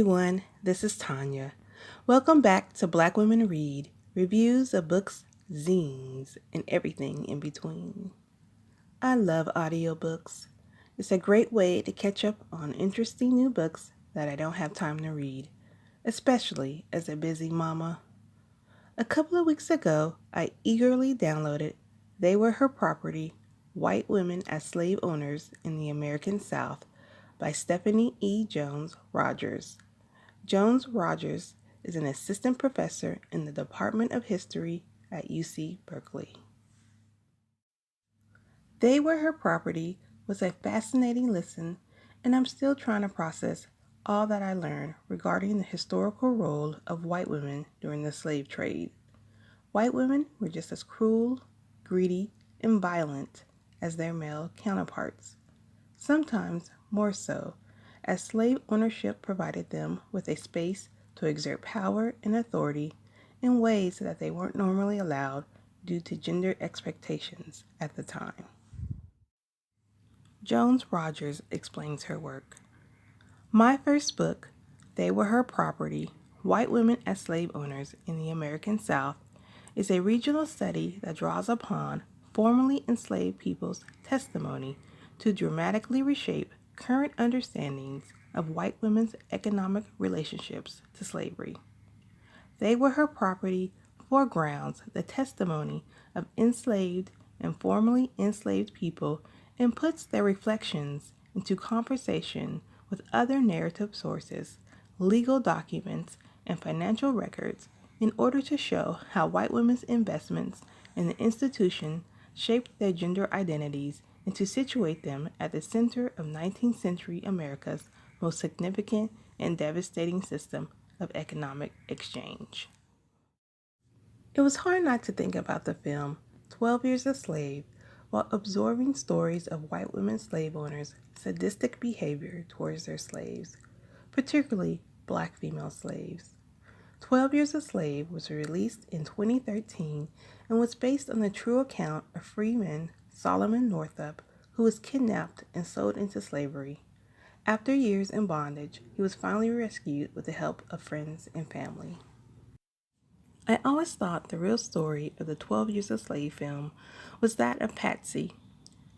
everyone, this is Tanya. Welcome back to Black Women Read, reviews of books, zines, and everything in between. I love audiobooks. It's a great way to catch up on interesting new books that I don't have time to read, especially as a busy mama. A couple of weeks ago, I eagerly downloaded They Were Her Property, White Women as Slave Owners in the American South by Stephanie E. Jones Rogers. Jones Rogers is an assistant professor in the Department of History at UC Berkeley. They Were Her Property was a fascinating listen, and I'm still trying to process all that I learned regarding the historical role of white women during the slave trade. White women were just as cruel, greedy, and violent as their male counterparts, sometimes more so, as slave ownership provided them with a space to exert power and authority in ways that they weren't normally allowed due to gender expectations at the time. Jones Rogers explains her work. My first book, They Were Her Property, White Women as Slave Owners in the American South, is a regional study that draws upon formerly enslaved people's testimony to dramatically reshape current understandings of white women's economic relationships to slavery. They Were Her Property foregrounds the testimony of enslaved and formerly enslaved people and puts their reflections into conversation with other narrative sources, legal documents, and financial records in order to show how white women's investments in the institution shaped their gender identities and to situate them at the center of 19th century America's most significant and devastating system of economic exchange. It was hard not to think about the film 12 Years a Slave while absorbing stories of white women slave owners' sadistic behavior towards their slaves, particularly black female slaves. 12 Years a Slave was released in 2013 and was based on the true account of freeman Solomon Northup, who was kidnapped and sold into slavery. After years in bondage, he was finally rescued with the help of friends and family. I always thought the real story of the 12 Years a Slave film was that of Patsy.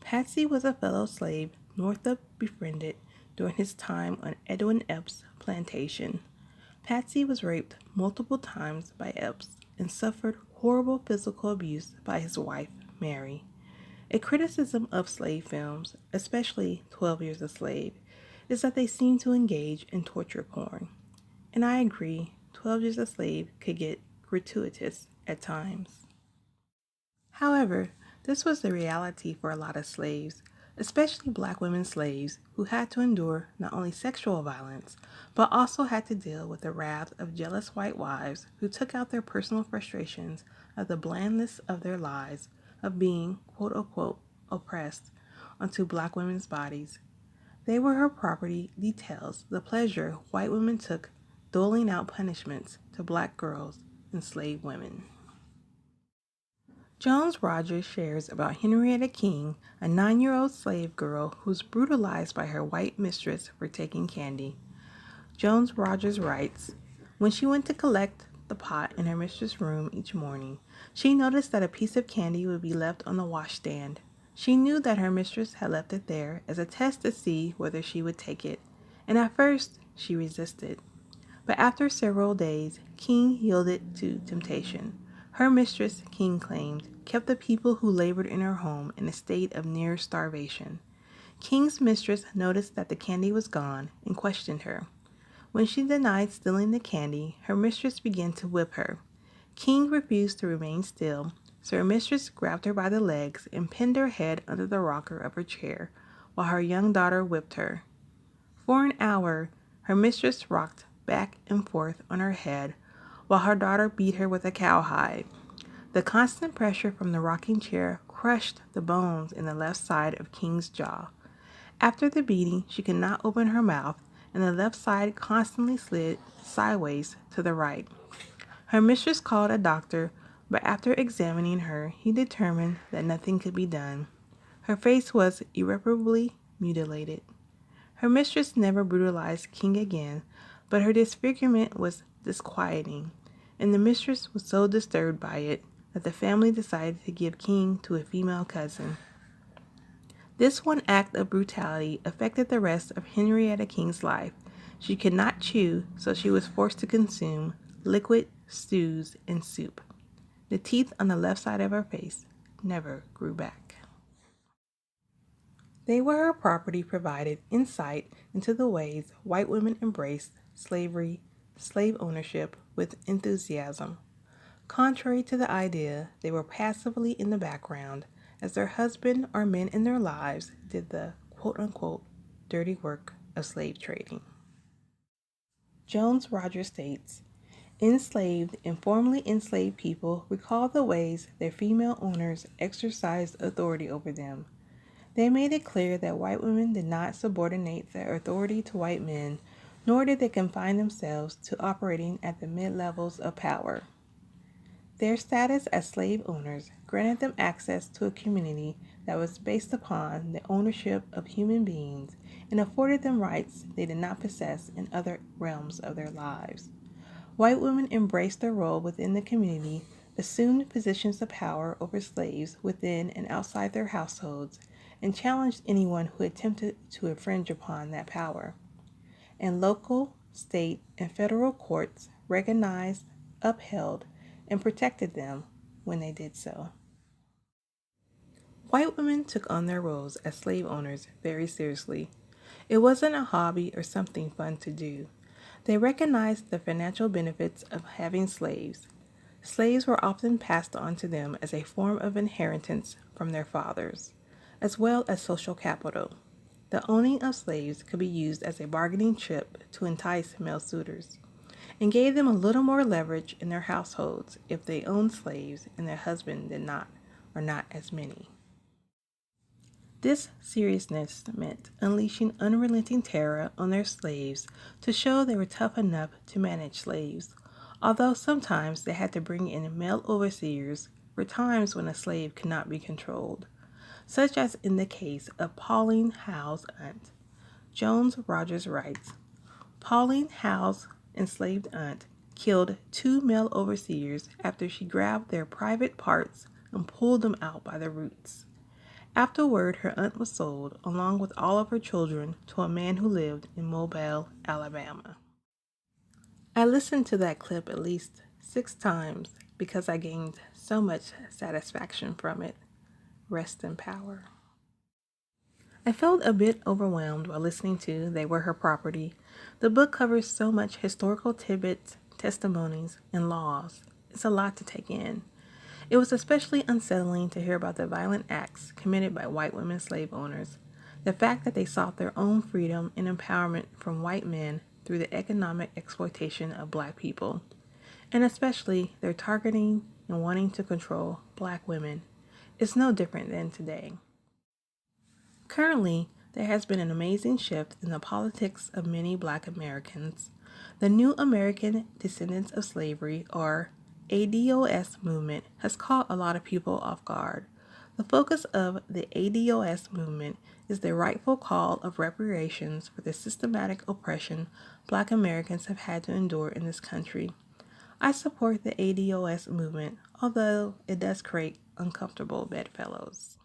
Patsy was a fellow slave Northup befriended during his time on Edwin Epps' plantation. Patsy was raped multiple times by Epps and suffered horrible physical abuse by his wife, Mary. A criticism of slave films, especially 12 Years a Slave, is that they seem to engage in torture porn. And I agree, 12 Years a Slave could get gratuitous at times. However, this was the reality for a lot of slaves, especially black women slaves who had to endure not only sexual violence, but also had to deal with the wrath of jealous white wives who took out their personal frustrations of the blandness of their lives of being, quote-unquote, oppressed onto black women's bodies. They Were Her Property details the pleasure white women took doling out punishments to black girls and slave women. Jones Rogers shares about Henrietta King, a 9-year-old slave girl who was brutalized by her white mistress for taking candy. Jones Rogers writes, when she went to collect the pot in her mistress' room each morning, she noticed that a piece of candy would be left on the washstand. She knew that her mistress had left it there as a test to see whether she would take it, and at first she resisted. But after several days, King yielded to temptation. Her mistress, King claimed, kept the people who labored in her home in a state of near starvation. King's mistress noticed that the candy was gone and questioned her. When she denied stealing the candy, her mistress began to whip her. King refused to remain still, so her mistress grabbed her by the legs and pinned her head under the rocker of her chair, while her young daughter whipped her. For an hour, her mistress rocked back and forth on her head, while her daughter beat her with a cowhide. The constant pressure from the rocking chair crushed the bones in the left side of King's jaw. After the beating, she could not open her mouth, and the left side constantly slid sideways to the right. Her mistress called a doctor, but after examining her, he determined that nothing could be done. Her face was irreparably mutilated. Her mistress never brutalized King again, but her disfigurement was disquieting, and the mistress was so disturbed by it that the family decided to give King to a female cousin. This one act of brutality affected the rest of Henrietta King's life. She could not chew, so she was forced to consume liquid stews and soup. The teeth on the left side of her face never grew back. They Were Her Property provided insight into the ways white women embraced slavery, slave ownership with enthusiasm. Contrary to the idea, they were passively in the background as their husband or men in their lives did the quote-unquote dirty work of slave trading. Jones Rogers states, enslaved and formerly enslaved people recall the ways their female owners exercised authority over them. They made it clear that white women did not subordinate their authority to white men, nor did they confine themselves to operating at the mid-levels of power. Their status as slave owners granted them access to a community that was based upon the ownership of human beings and afforded them rights they did not possess in other realms of their lives. White women embraced their role within the community, assumed positions of power over slaves within and outside their households, and challenged anyone who attempted to infringe upon that power. And local, state, and federal courts recognized, upheld, and protected them when they did so. White women took on their roles as slave owners very seriously. It wasn't a hobby or something fun to do. They recognized the financial benefits of having slaves. Slaves were often passed on to them as a form of inheritance from their fathers, as well as social capital. The owning of slaves could be used as a bargaining chip to entice male suitors, and gave them a little more leverage in their households if they owned slaves and their husband did not, or not as many. This seriousness meant unleashing unrelenting terror on their slaves to show they were tough enough to manage slaves, although sometimes they had to bring in male overseers for times when a slave could not be controlled, such as in the case of Pauline Howe's aunt. Jones Rogers writes, Pauline Howe's enslaved aunt killed 2 male overseers after she grabbed their private parts and pulled them out by the roots. Afterward, her aunt was sold, along with all of her children, to a man who lived in Mobile, Alabama. I listened to that clip at least 6 times because I gained so much satisfaction from it. Rest in power. I felt a bit overwhelmed while listening to They Were Her Property. The book covers so much historical tidbits, testimonies, and laws. It's a lot to take in. It was especially unsettling to hear about the violent acts committed by white women slave owners. The fact that they sought their own freedom and empowerment from white men through the economic exploitation of black people, and especially their targeting and wanting to control black women, is no different than today. Currently, there has been an amazing shift in the politics of many black Americans. The New American Descendants of Slavery, or ADOS movement, has caught a lot of people off guard. The focus of the ADOS movement is the rightful call of reparations for the systematic oppression black Americans have had to endure in this country. I support the ADOS movement, although it does create uncomfortable bedfellows.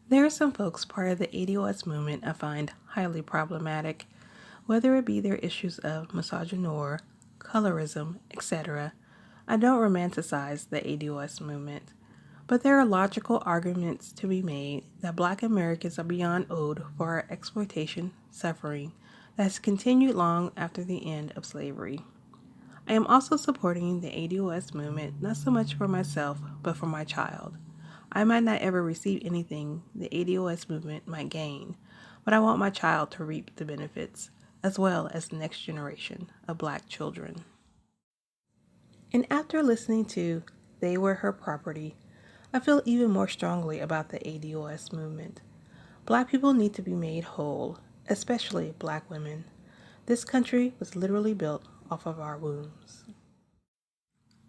There are some folks part of the ADOS movement I find highly problematic, whether it be their issues of misogyny, colorism, etc. I don't romanticize the ADOS movement, but there are logical arguments to be made that black Americans are beyond owed for our exploitation, suffering that has continued long after the end of slavery. I am also supporting the ADOS movement not so much for myself, but for my child. I might not ever receive anything the ADOS movement might gain, but I want my child to reap the benefits, as well as the next generation of black children. And after listening to They Were Her Property, I feel even more strongly about the ADOS movement. Black people need to be made whole, especially black women. This country was literally built off of our wombs.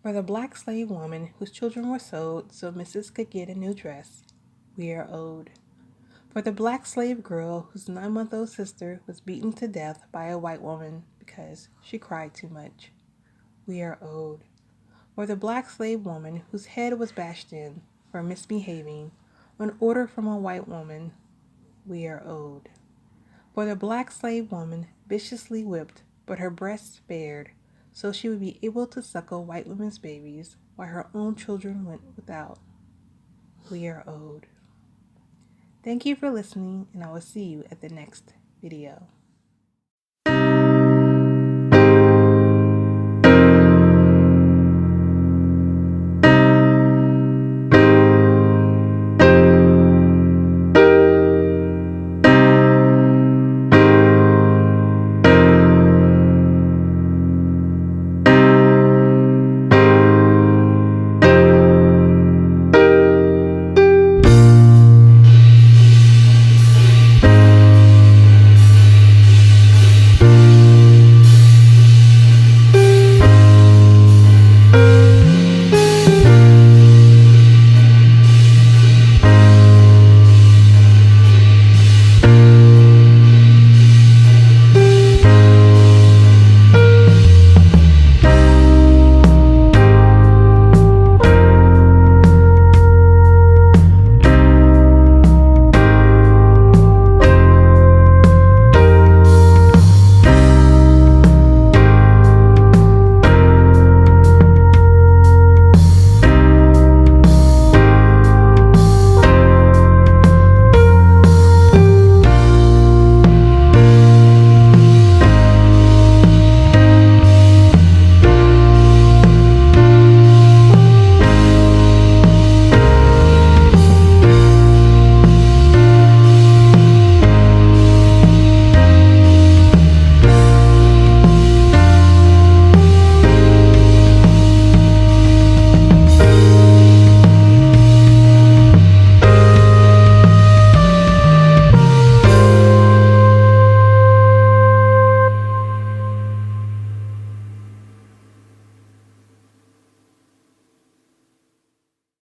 For the black slave woman whose children were sold so Mrs. could get a new dress, we are owed. For the black slave girl whose 9-month-old sister was beaten to death by a white woman because she cried too much. We are owed. Or the black slave woman whose head was bashed in for misbehaving on order from a white woman. We are owed. For the black slave woman viciously whipped, but her breasts spared, so she would be able to suckle white women's babies while her own children went without. We are owed. Thank you for listening, and I will see you at the next video.